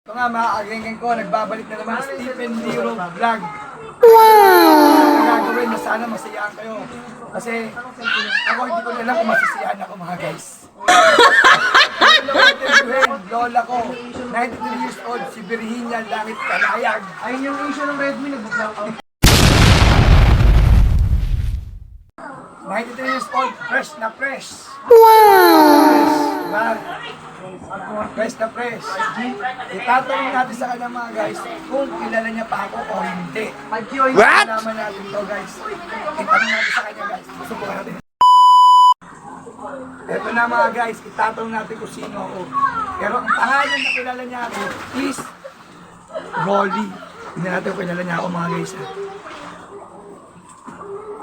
Ito nga mga kagengeng ko, nagbabalik na naman Stephen Liro Vlog. Wow! Ang gagawin na sana masayaan kayo. Kasi ako hindi ko alam kung masasayaan ako mga guys. Lola ko, 93 years old, si Virginia Langit Kalayag. Ayun yung issue ng Redmi, nag-vlog out. 93 years old, fresh na fresh. Wow! Diba? Fresh na fresh. Itatanong natin sa kanya mga guys kung kilala niya pa ako o hindi. What? Naman natin to guys. Itanong natin sa kanya guys. Subukan natin. Ito na mga guys, itatanong natin kung sino ako. Pero ang pangalan na kilala niya ako is Rolly. Hindi natin kung kilala niya ako mga guys.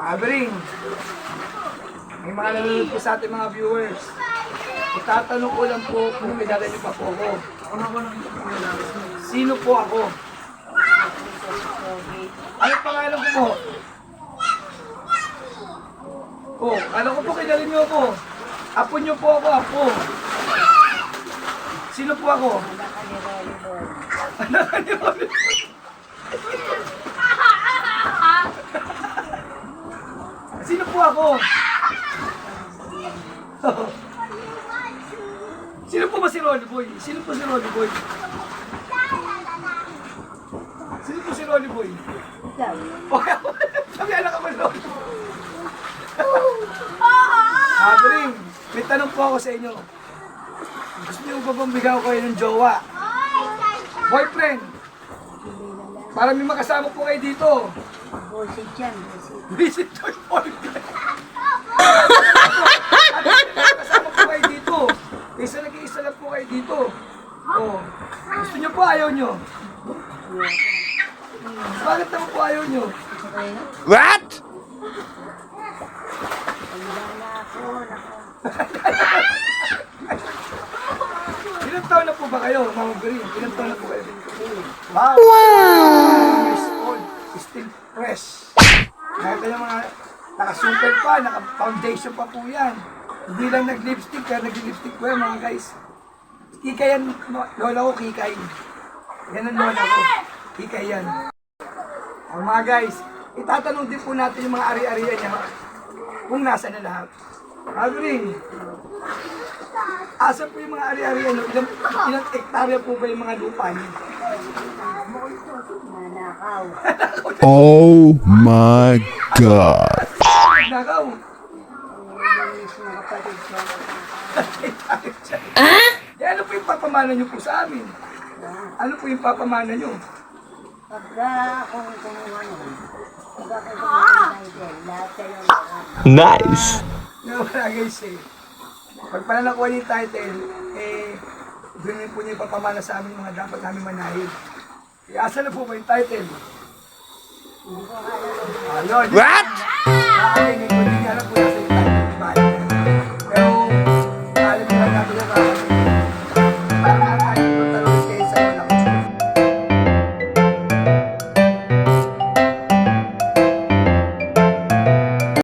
Abring, may mga nanonood po sa ating mga viewers. Itatanong ko lang po kung kilala niyo pa po ako. Sino po ako? Ano pangalan ko po? Oh, alam ko po kilala niyo ako. Apo niyo po ako, apo. Sino po ako? Anak ni Rolly. Sino po ako? Sino po ba si Rolly Boy? Sino po si Rolly Boy? Sino po si Rolly Boy? Sabi anak ako ni Rolly Boy. Abring, may tanong po ako sa inyo. Gusto niyo ba bang bigyan ko kayo ng jowa? Boyfriend? Para may makasama po kayo dito. Bullshit yan, Visit your boyfriend. Kasama po kayo dito. Isa lang po kayo dito. Oh. Gusto niyo po, ayaw niyo? Bakit naman po ayaw niyo? What? Ilang taon na po ba kayo, Mama Green? Ilang taon na po kayo? Wow! Years old. Still fresh. Kahit yung mga naka-super pa, naka-foundation pa po yan. Hindi lang nag-lipstick, pero nag-lipstick po yan mga guys. Kikay yan, lola ko kikay. Yan ang lola ko. Kikay yan. Ang mga guys, itatanong din po natin yung mga ari-arian niya kung nasa na lahat. Agring, asa po yung mga ari-arian niyo? Ilang hektarya po ba yung mga lupa niyo? Nanakaw. Oh my God. Nakaw. Ano po yung papamana niyo po sa amin? Ano po yung papamana niyo? Pagka akong kumuha nun, pagka akong kumuha ng lahat kayo Nice. Wala guys eh. Pag pala nakuha niyo yung title, doon din po niya ipapamana sa amin mga dapat namin manahin. Asa na po ba yung title? Ayun. What? Hindi ko alam po nasa yung title.